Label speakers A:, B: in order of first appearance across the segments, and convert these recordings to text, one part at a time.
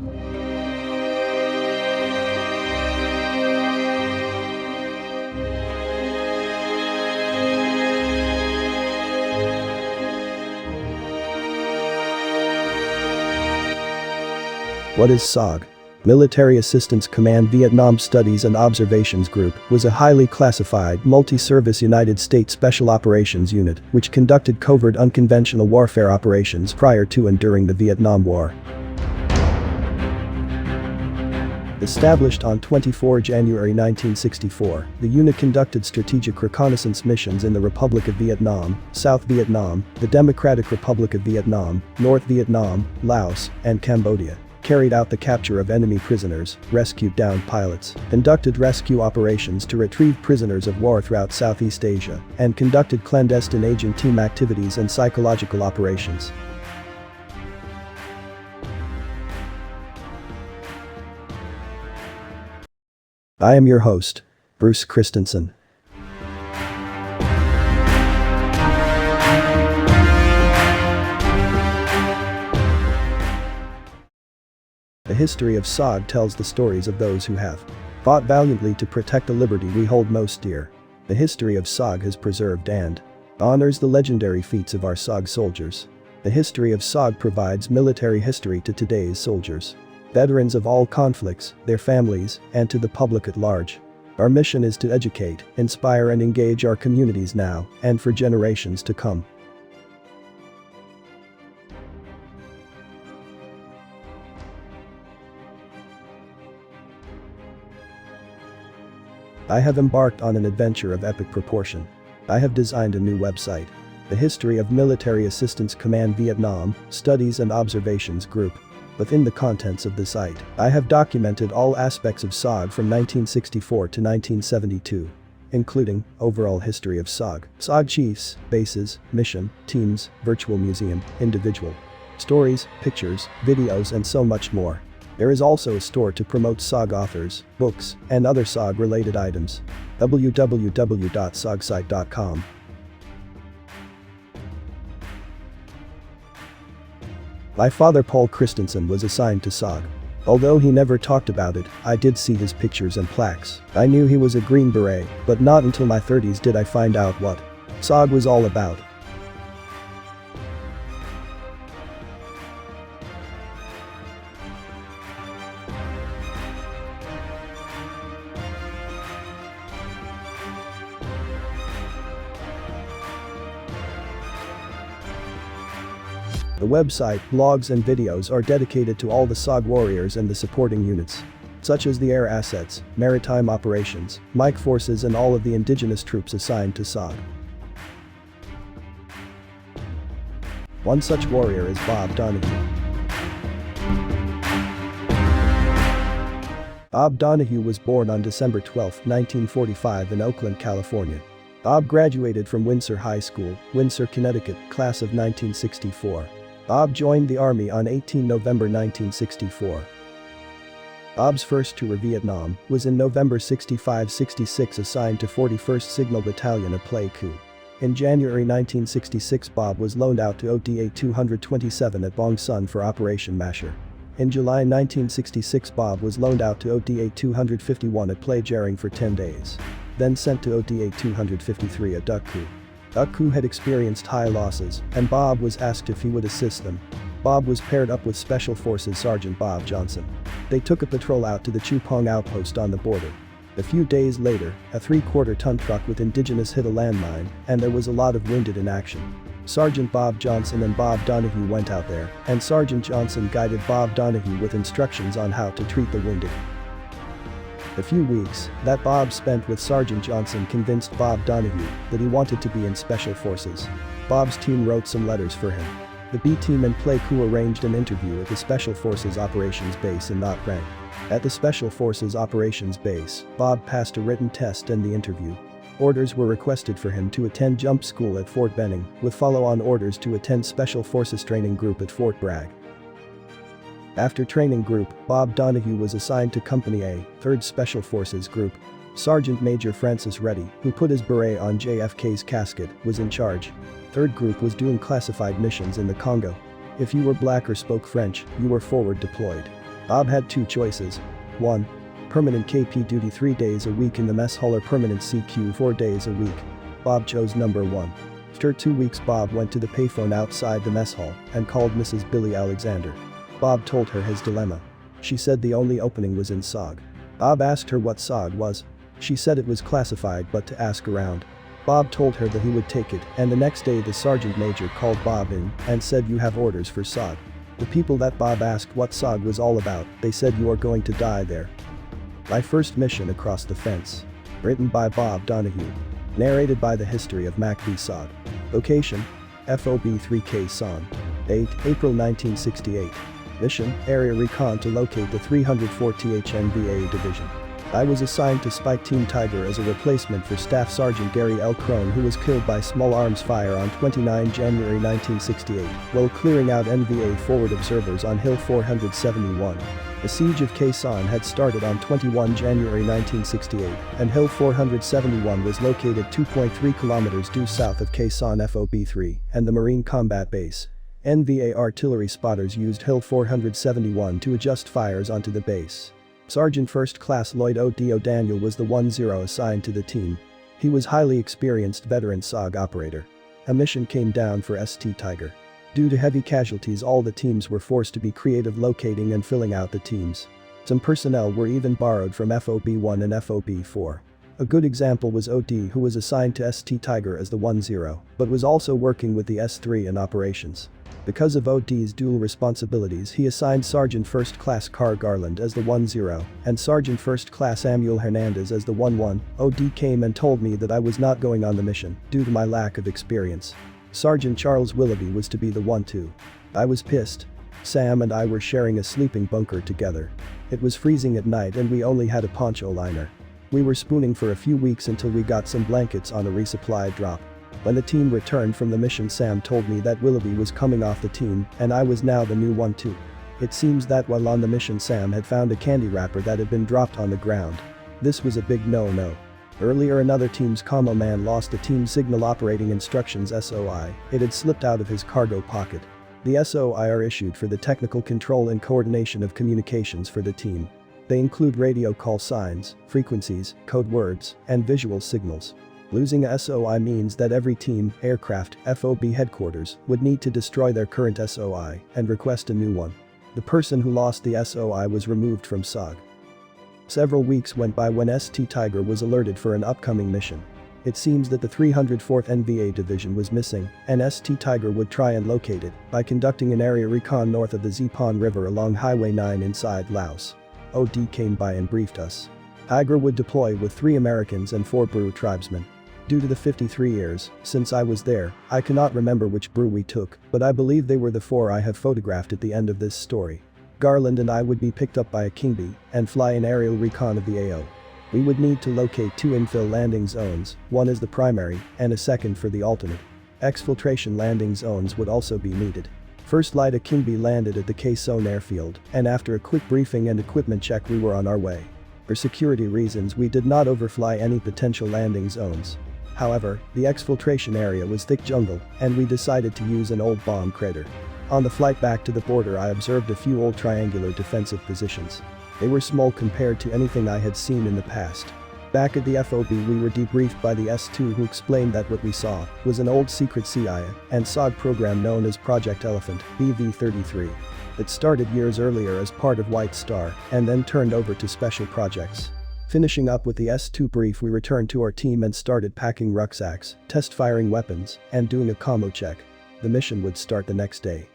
A: What is SOG? Military Assistance Command Vietnam Studies and Observations Group was a highly classified, multi-service United States Special Operations Unit which conducted covert unconventional warfare operations prior to and during the Vietnam War. Established on 24 January 1964, the unit conducted strategic reconnaissance missions in the Republic of Vietnam, South Vietnam, the Democratic Republic of Vietnam, North Vietnam, Laos, and Cambodia. Carried out the capture of enemy prisoners, rescued downed pilots, conducted rescue operations to retrieve prisoners of war throughout Southeast Asia, and conducted clandestine agent team activities and psychological operations. I am your host, Bruce Christensen. The history of SOG tells the stories of those who have fought valiantly to protect the liberty we hold most dear. The history of SOG has preserved and honors the legendary feats of our SOG soldiers. The history of SOG provides military history to today's soldiers, veterans of all conflicts, their families, and to the public at large. Our mission is to educate, inspire and engage our communities now and for generations to come. I have embarked on an adventure of epic proportion. I have designed a new website, the History of Military Assistance Command Vietnam Studies and Observations Group. Within the contents of the site, I have documented all aspects of SOG from 1964 to 1972, including overall history of SOG, SOG chiefs, bases, mission, teams, virtual museum, individual stories, pictures, videos and so much more. There is also a store to promote SOG authors, books, and other SOG-related items. www.sogsite.com. My father Paul Christensen was assigned to SOG. Although he never talked about it, I did see his pictures and plaques. I knew he was a Green Beret, but not until my 30s did I find out what SOG was all about. The website, blogs and videos are dedicated to all the SOG warriors and the supporting units, such as the air assets, maritime operations, MACV forces and all of the indigenous troops assigned to SOG. One such warrior is Bob Donoghue. Bob Donoghue was born on December 12, 1945 in Oakland, California. Bob graduated from Windsor High School, Windsor, Connecticut, class of 1964. Bob joined the Army on 18 November 1964. Bob's first tour of Vietnam was in November 65-66, assigned to 41st Signal Battalion at Pleiku. In January 1966 Bob was loaned out to ODA 227 at Bong Son for Operation Masher. In July 1966 Bob was loaned out to ODA 251 at Plei Jaring for 10 days. Then sent to ODA 253 at Duc Cu. Duc Cu had experienced high losses, and Bob was asked if he would assist them. Bob was paired up with Special Forces Sergeant Bob Johnson. They took a patrol out to the Chu Pong outpost on the border. A few days later, a 3/4-ton truck with indigenous hit a landmine, and there was a lot of wounded in action. Sergeant Bob Johnson and Bob Donoghue went out there, and Sergeant Johnson guided Bob Donoghue with instructions on how to treat the wounded. The few weeks that Bob spent with Sergeant Johnson convinced Bob Donoghue that he wanted to be in Special Forces. Bob's team wrote some letters for him. The B team in Pleiku arranged an interview at the Special Forces Operations Base in Nha Trang. At the Special Forces Operations Base, Bob passed a written test and the interview. Orders were requested for him to attend jump school at Fort Benning, with follow-on orders to attend Special Forces Training Group at Fort Bragg. After training group, Bob Donoghue was assigned to Company A, 3rd Special Forces Group. Sergeant Major Francis Reddy, who put his beret on JFK's casket, was in charge. 3rd Group was doing classified missions in the Congo. If you were black or spoke French, you were forward deployed. Bob had two choices. 1. Permanent KP duty 3 days a week in the mess hall or permanent CQ 4 days a week. Bob chose number 1. After 2 weeks Bob went to the payphone outside the mess hall and called Mrs. Billy Alexander. Bob told her his dilemma. She said the only opening was in SOG. Bob asked her what SOG was. She said it was classified but to ask around. Bob told her that he would take it, and the next day the sergeant major called Bob in and said you have orders for SOG. The people that Bob asked what SOG was all about, they said you are going to die there. My first mission across the fence. Written by Bob Donoghue. Narrated by the history of MACV-SOG. Location: FOB 3K Son. Date: April 1968. Mission: Area Recon to locate the 340th NVA Division. I was assigned to Spike Team Tiger as a replacement for Staff Sergeant Gary L. Crone, who was killed by small arms fire on 29 January 1968 while clearing out NVA forward observers on Hill 471. The siege of Khe Sanh had started on 21 January 1968, and Hill 471 was located 2.3 kilometers due south of Khe Sanh FOB 3 and the Marine Combat Base. NVA artillery spotters used Hill 471 to adjust fires onto the base. Sergeant First Class Lloyd O.D. O'Daniel was the 1-0 assigned to the team. He was highly experienced veteran SOG operator. A mission came down for ST Tiger. Due to heavy casualties, all the teams were forced to be creative locating and filling out the teams. Some personnel were even borrowed from FOB 1 and FOB 4. A good example was OD, who was assigned to ST Tiger as the 1-0, but was also working with the S3 in operations. Because of OD's dual responsibilities, he assigned Sergeant First Class Carr Garland as the 1-0 and Sergeant First Class Samuel Hernandez as the 1-1. OD came and told me that I was not going on the mission due to my lack of experience. Sergeant Charles Willoughby was to be the 1-2. I was pissed. Sam and I were sharing a sleeping bunker together. It was freezing at night and we only had a poncho liner. We were spooning for a few weeks until we got some blankets on a resupply drop. When the team returned from the mission, Sam told me that Willoughby was coming off the team and I was now the new 1-2. It seems that while on the mission Sam had found a candy wrapper that had been dropped on the ground. This was a big no-no. Earlier another team's commo man lost the team signal operating instructions SOI. It had slipped out of his cargo pocket. The SOI are issued for the technical control and coordination of communications for the team. They include radio call signs, frequencies, code words, and visual signals. Losing a SOI means that every team, aircraft, FOB headquarters would need to destroy their current SOI and request a new one. The person who lost the SOI was removed from SOG. Several weeks went by when ST Tiger was alerted for an upcoming mission. It seems that the 304th NVA Division was missing, and ST Tiger would try and locate it by conducting an area recon north of the Zipon River along Highway 9 inside Laos. OD came by and briefed us. Tiger would deploy with 3 Americans and 4 Bru tribesmen. Due to the 53 years since I was there, I cannot remember which Bru we took, but I believe they were the 4 I have photographed at the end of this story. Garland and I would be picked up by a King Bee and fly an aerial recon of the AO. We would need to locate 2 infill landing zones, one as the primary and a second for the alternate. Exfiltration landing zones would also be needed. First Light a King Bee landed at the Khe Sanh airfield, and after a quick briefing and equipment check we were on our way. For security reasons we did not overfly any potential landing zones. However, the exfiltration area was thick jungle, and we decided to use an old bomb crater. On the flight back to the border I observed a few old triangular defensive positions. They were small compared to anything I had seen in the past. Back at the FOB we were debriefed by the S2, who explained that what we saw was an old secret CIA and SOG program known as Project Elephant BV-33. It started years earlier as part of White Star and then turned over to Special Projects. Finishing up with the S2 brief, we returned to our team and started packing rucksacks, test firing weapons, and doing a commo check. The mission would start the next day.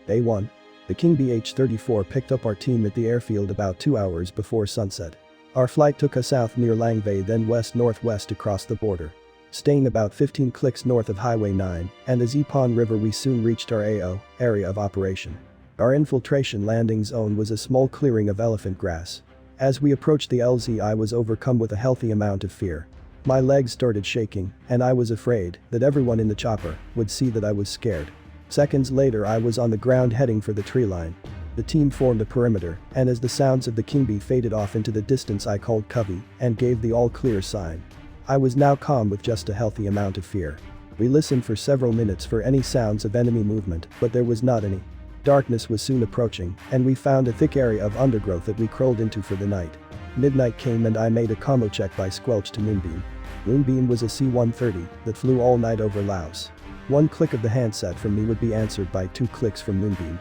A: Day 1. The King BH-34 picked up our team at the airfield about 2 hours before sunset. Our flight took us south near Lang Vei, then west-northwest across the border. Staying about 15 clicks north of Highway 9 and the Zipon River, we soon reached our AO, area of operation. Our infiltration landing zone was a small clearing of elephant grass. As we approached the LZ, I was overcome with a healthy amount of fear. My legs started shaking, and I was afraid that everyone in the chopper would see that I was scared. Seconds later I was on the ground heading for the tree line. The team formed a perimeter, and as the sounds of the King Bee faded off into the distance I called Covey and gave the all-clear sign. I was now calm with just a healthy amount of fear. We listened for several minutes for any sounds of enemy movement, but there was not any. Darkness was soon approaching, and we found a thick area of undergrowth that we crawled into for the night. Midnight came and I made a commo check by squelch to Moonbeam. Moonbeam was a C-130 that flew all night over Laos. One click of the handset from me would be answered by 2 clicks from Moonbeam.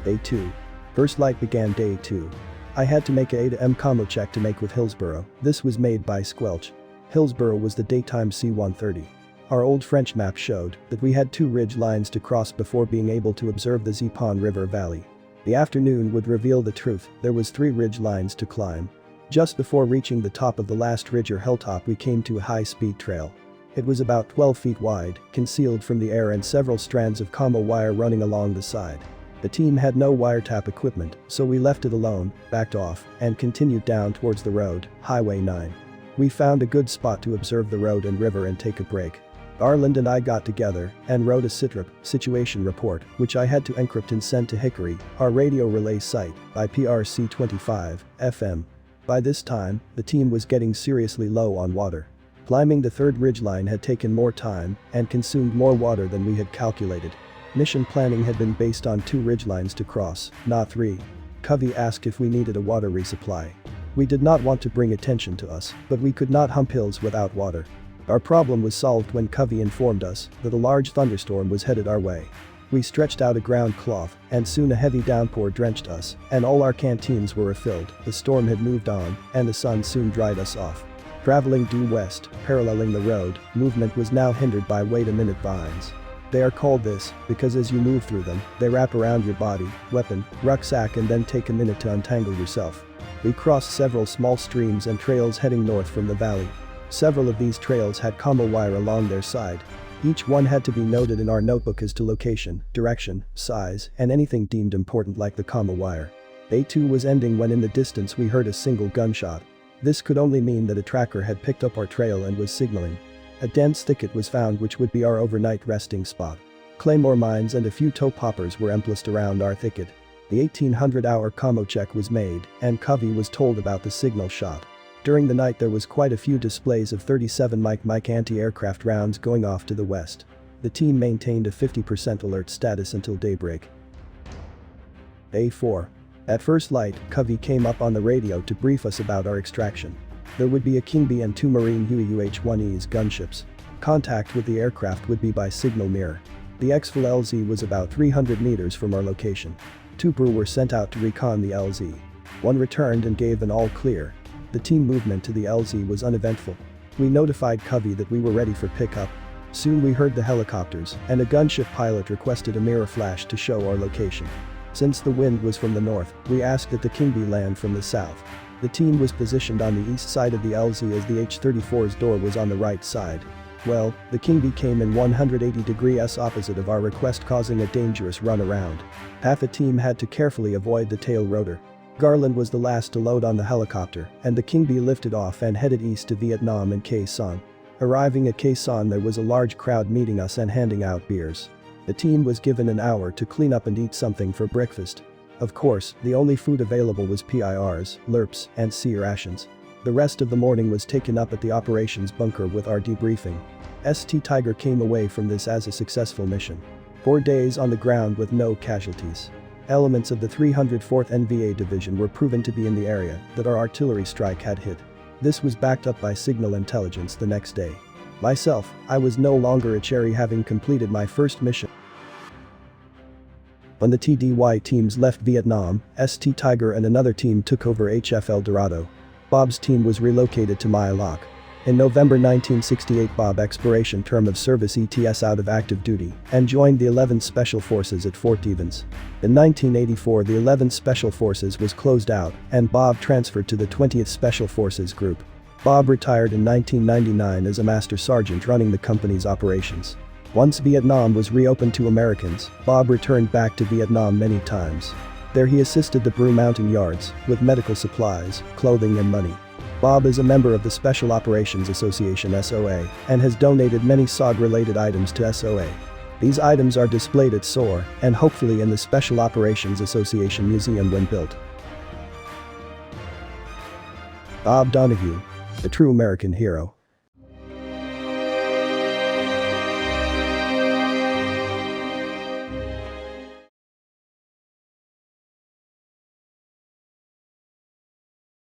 A: Day 2. First light began day 2. I had to make a A-to-M commo check to make with Hillsborough. This was made by squelch. Hillsborough was the daytime C-130. Our old French map showed that we had 2 ridge lines to cross before being able to observe the Zipon River Valley. The afternoon would reveal the truth, there was 3 ridge lines to climb. Just before reaching the top of the last ridge or hilltop we came to a high-speed trail. It was about 12 feet wide, concealed from the air and several strands of commo wire running along the side. The team had no wiretap equipment, so we left it alone, backed off, and continued down towards the road, Highway 9. We found a good spot to observe the road and river and take a break. Garland and I got together and wrote a SITREP situation report, which I had to encrypt and send to Hickory, our radio relay site, by PRC-25 FM. By this time, the team was getting seriously low on water. Climbing the 3rd ridgeline had taken more time and consumed more water than we had calculated. Mission planning had been based on 2 ridgelines to cross, not 3. Covey asked if we needed a water resupply. We did not want to bring attention to us, but we could not hump hills without water. Our problem was solved when Covey informed us that a large thunderstorm was headed our way. We stretched out a ground cloth, and soon a heavy downpour drenched us, and all our canteens were refilled. The storm had moved on, and the sun soon dried us off. Traveling due west, paralleling the road, movement was now hindered by wait-a-minute vines. They are called this because as you move through them, they wrap around your body, weapon, rucksack and then take a minute to untangle yourself. We crossed several small streams and trails heading north from the valley. Several of these trails had commo wire along their side. Each one had to be noted in our notebook as to location, direction, size, and anything deemed important like the commo wire. Day 2 was ending when in the distance we heard a single gunshot. This could only mean that a tracker had picked up our trail and was signaling. A dense thicket was found which would be our overnight resting spot. Claymore mines and a few toe poppers were emplaced around our thicket. The 1800-hour commo check was made, and Covey was told about the signal shot. During the night there was quite a few displays of 37 Mike anti-aircraft rounds going off to the west. The team maintained a 50% alert status until daybreak. Day 4. At first light, Covey came up on the radio to brief us about our extraction. There would be a King B and 2 Marine Huey UH-1Es gunships. Contact with the aircraft would be by signal mirror. The exfil LZ was about 300 meters from our location. 2 crew were sent out to recon the LZ. 1 returned and gave an all clear. The team movement to the LZ was uneventful. We notified Covey that we were ready for pickup. Soon we heard the helicopters, and a gunship pilot requested a mirror flash to show our location. Since the wind was from the north, we asked that the King B land from the south. The team was positioned on the east side of the LZ as the H-34's door was on the right side. Well, the King B came in 180 degrees opposite of our request, causing a dangerous run around. Half the team had to carefully avoid the tail rotor. Garland was the last to load on the helicopter, and the King B lifted off and headed east to Vietnam and Khe Sanh. Arriving at Khe Sanh there was a large crowd meeting us and handing out beers. The team was given an hour to clean up and eat something for breakfast. Of course, the only food available was PIRs, lerps, and sea rations. The rest of the morning was taken up at the operations bunker with our debriefing. St. Tiger came away from this as a successful mission. 4 days on the ground with no casualties. Elements of the 304th NVA Division were proven to be in the area that our artillery strike had hit. This was backed up by signal intelligence the next day. Myself, I was no longer a cherry, having completed my first mission. When the TDY teams left Vietnam, St. Tiger and another team took over HF El Dorado. Bob's team was relocated to My Loc. In November 1968 Bob expiration term of service ETS out of active duty and joined the 11th Special Forces at Fort Stevens. In 1984 the 11th Special Forces was closed out and Bob transferred to the 20th Special Forces Group. Bob retired in 1999 as a Master Sergeant running the company's operations. Once Vietnam was reopened to Americans, Bob returned back to Vietnam many times. There he assisted the Brew Mountain Yards with medical supplies, clothing and money. Bob is a member of the Special Operations Association SOA and has donated many SOG-related items to SOA. These items are displayed at SOAR and hopefully in the Special Operations Association Museum when built. Bob Donoghue, the true American hero.